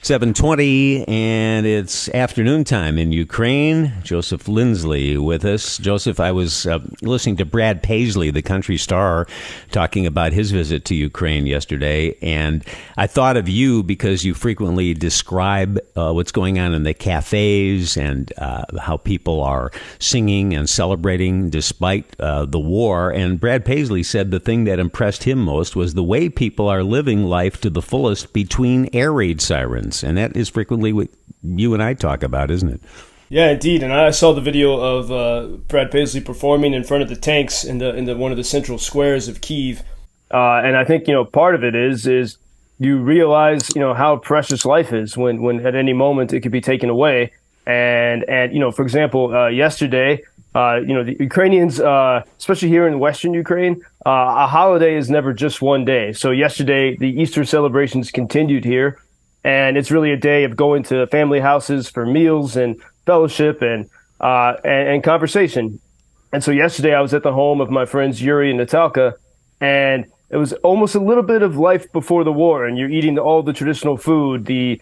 7:20, and it's afternoon time in Ukraine. Joseph Lindsley with us. Joseph, I was listening to Brad Paisley, the country star, talking about his visit to Ukraine yesterday, and I thought of you because you frequently describe what's going on in the cafes and how people are singing and celebrating despite the war. And Brad Paisley said the thing that impressed him most was the way people are living life to the fullest between air raid sirens. And that is frequently what you and I talk about, isn't it? Yeah, indeed. And I saw the video of Brad Paisley performing in front of the tanks in the one of the central squares of Kyiv. And I think, part of it is you realize, how precious life is when at any moment it could be taken away. And for example, yesterday, the Ukrainians, especially here in Western Ukraine, a holiday is never just one day. So yesterday, the Easter celebrations continued here. And it's really a day of going to family houses for meals and fellowship and conversation. And so yesterday I was at the home of my friends Yuri and Natalka, and it was almost a little bit of life before the war. And you're eating all the traditional food, the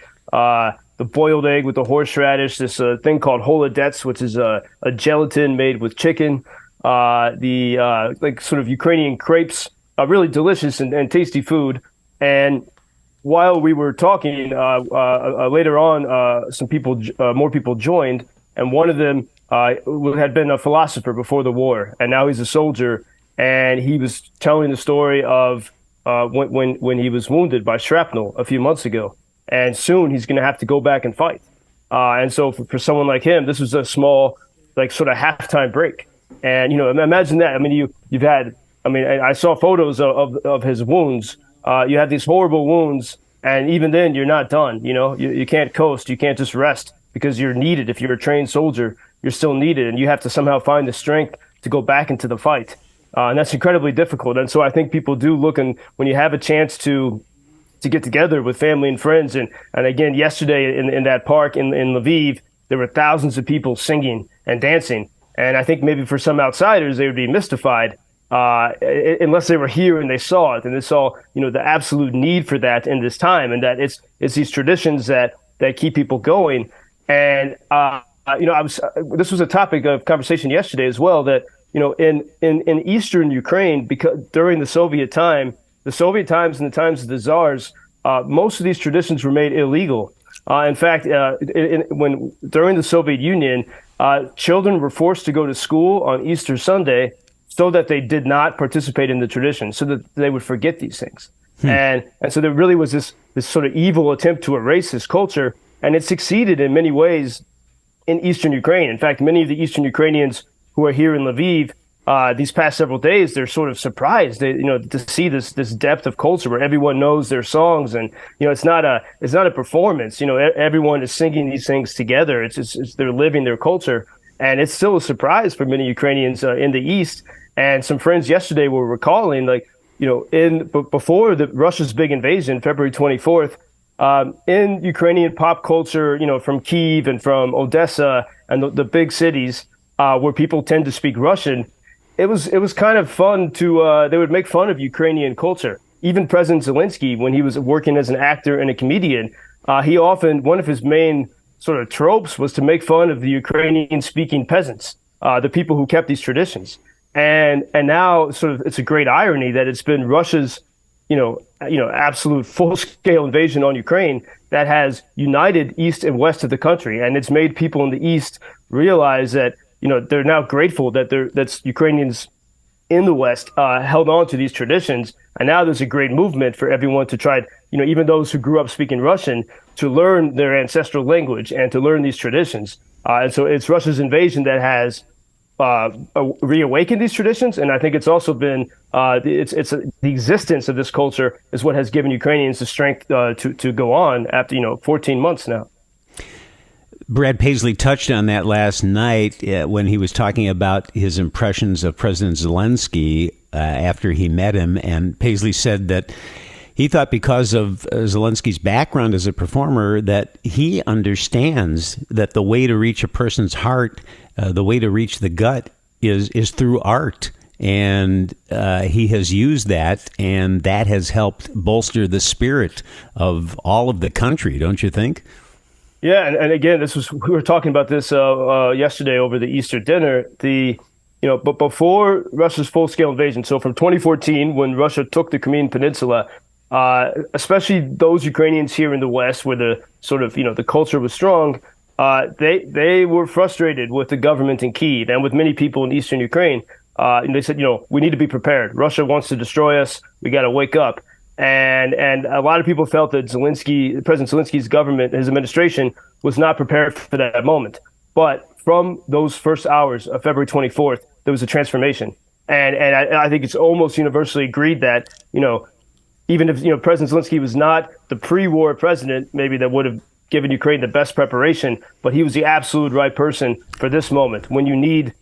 boiled egg with the horseradish, this thing called holodets, which is a gelatin made with chicken, like sort of Ukrainian crepes, really delicious and tasty food. And while we were talking, later on, more people joined, and one of them had been a philosopher before the war, and now he's a soldier, and he was telling the story of when he was wounded by shrapnel a few months ago, and soon he's going to have to go back and fight. And so for someone like him, this was a small, like sort of halftime break. And imagine that. I mean, you've had. I mean, I saw photos of his wounds. You have these horrible wounds, and even then you're not done. You can't coast. You can't just rest because you're needed. If you're a trained soldier, you're still needed, and you have to somehow find the strength to go back into the fight. And that's incredibly difficult. And so I think people do look, and when you have a chance to get together with family and friends, and again, yesterday in that park in Lviv, there were thousands of people singing and dancing. And I think maybe for some outsiders, they would be mystified unless they were here and they saw it, and they saw the absolute need for that in this time, and that it's these traditions that keep people going. And this was a topic of conversation yesterday as well, that in Eastern Ukraine, because during the Soviet times and the times of the Tsars, most of these traditions were made illegal. In fact, during the Soviet Union, children were forced to go to school on Easter Sunday so that they did not participate in the tradition, so that they would forget these things. And so there really was this sort of evil attempt to erase this culture, and it succeeded in many ways in Eastern Ukraine. In fact, many of the Eastern Ukrainians who are here in Lviv these past several days, they're sort of surprised, to see this depth of culture where everyone knows their songs, and it's not a performance. Everyone is singing these things together. It's they're living their culture, and it's still a surprise for many Ukrainians in the East. And some friends yesterday were recalling, before Russia's big invasion, February 24th, in Ukrainian pop culture, from Kyiv and from Odessa and the big cities where people tend to speak Russian, it was kind of fun to they would make fun of Ukrainian culture. Even President Zelenskiy, when he was working as an actor and a comedian, one of his main sort of tropes was to make fun of the Ukrainian speaking peasants, the people who kept these traditions. And now sort of it's a great irony that it's been Russia's, absolute full-scale invasion on Ukraine that has united East and West of the country. And it's made people in the East realize that, they're now grateful that Ukrainians in the West held on to these traditions. And now there's a great movement for everyone to try, even those who grew up speaking Russian, to learn their ancestral language and to learn these traditions. And so it's Russia's invasion that has reawakened these traditions, and I think it's also been the existence of this culture is what has given Ukrainians the strength to go on after 14 months now. Brad Paisley touched on that last night when he was talking about his impressions of President Zelenskiy after he met him, and Paisley said that he thought because of Zelenskyy's background as a performer that he understands that the way to reach a person's heart, the way to reach the gut is through art. And he has used that, and that has helped bolster the spirit of all of the country, don't you think? Yeah, and again, we were talking about this yesterday over the Easter dinner. But before Russia's full-scale invasion, so from 2014, when Russia took the Crimean Peninsula, especially those Ukrainians here in the West, where the sort of the culture was strong, they were frustrated with the government in Kyiv and with many people in eastern Ukraine. And they said, we need to be prepared. Russia wants to destroy us. We got to wake up. And a lot of people felt that President Zelensky's government, his administration, was not prepared for that moment. But from those first hours of February 24th, there was a transformation. And I think it's almost universally agreed that, even if, President Zelensky was not the pre-war president, maybe that would have given Ukraine the best preparation, but he was the absolute right person for this moment when you need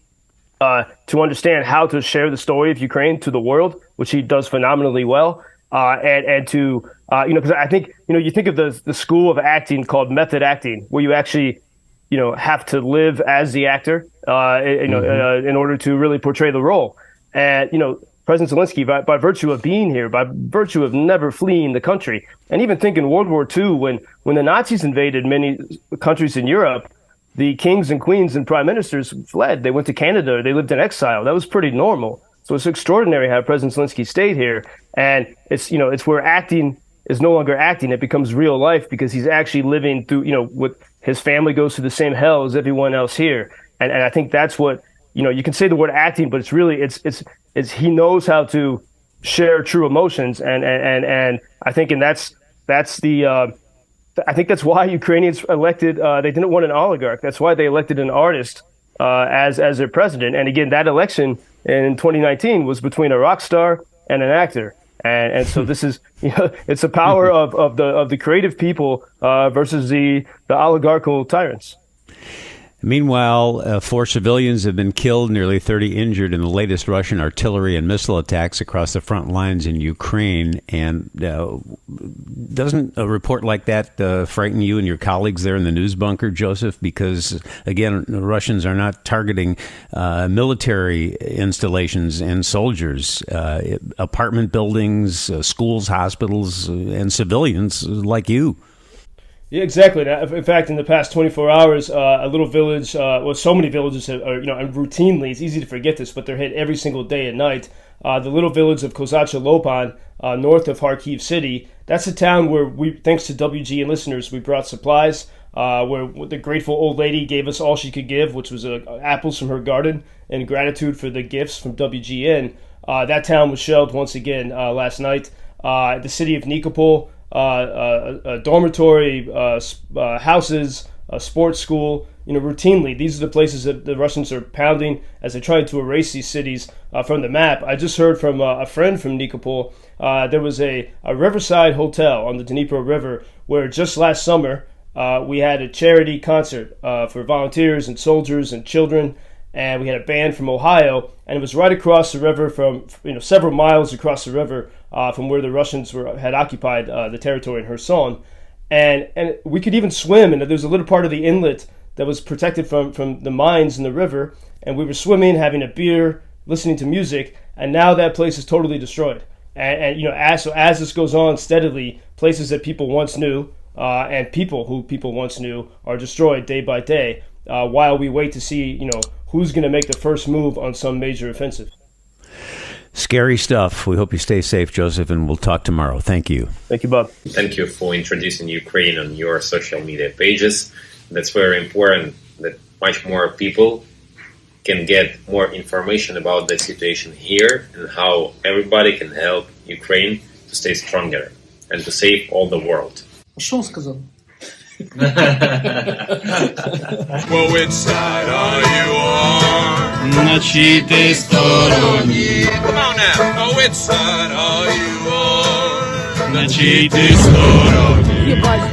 to understand how to share the story of Ukraine to the world, which he does phenomenally well. And to, because I think, you think of the school of acting called method acting, where you actually, have to live as the actor, in order to really portray the role. And, President Zelensky, by virtue of being here, by virtue of never fleeing the country, and even think in World War II, when the Nazis invaded many countries in Europe, the kings and queens and prime ministers fled. They went to Canada. They lived in exile. That was pretty normal. So it's extraordinary how President Zelensky stayed here. And it's where acting is no longer acting. It becomes real life because he's actually living through, with his family goes through the same hell as everyone else here. And I think that's what, you can say the word acting, but it's really, it's he knows how to share true emotions. And I think, I think that's why Ukrainians elected, they didn't want an oligarch. That's why they elected an artist as their president. And again, that election in 2019 was between a rock star and an actor. And so this is, it's the power of the creative people versus the oligarchical tyrants. Meanwhile, 4 civilians have been killed, nearly 30 injured in the latest Russian artillery and missile attacks across the front lines in Ukraine. And doesn't a report like that frighten you and your colleagues there in the news bunker, Joseph? Because, again, the Russians are not targeting military installations and soldiers, apartment buildings, schools, hospitals, and civilians like you. Yeah, exactly. In fact, in the past 24 hours, a little village, so many villages are, routinely, it's easy to forget this, but they're hit every single day and night. The little village of Kozacha Lopan, north of Kyiv city, that's a town where thanks to WG and listeners, we brought supplies, where the grateful old lady gave us all she could give, which was apples from her garden, in gratitude for the gifts from WGN. That town was shelled once again last night. The city of Nikopol, a dormitory, houses, a sports school, routinely. These are the places that the Russians are pounding as they try to erase these cities from the map. I just heard from a friend from Nikopol. There was a riverside hotel on the Dnipro River where just last summer we had a charity concert for volunteers and soldiers and children, and we had a band from Ohio, and it was right across the river from, several miles across the river from where the Russians had occupied the territory in Kherson. And we could even swim, and there was a little part of the inlet that was protected from the mines in the river, and we were swimming, having a beer, listening to music, and now that place is totally destroyed. And as this goes on steadily, places that people once knew and people who people once knew are destroyed day by day, while we wait to see, who's going to make the first move on some major offensive. Scary stuff. We hope you stay safe, Joseph, and we'll talk tomorrow. Thank you. Thank you, Bob. Thank you for introducing Ukraine on your social media pages. That's very important that much more people can get more information about the situation here and how everybody can help Ukraine to stay stronger and to save all the world. Что он сказал? Well, which side are you on? На чьей ты стороне? Come on now. Oh, which side are you on? На чьей ты стороне? Ебать.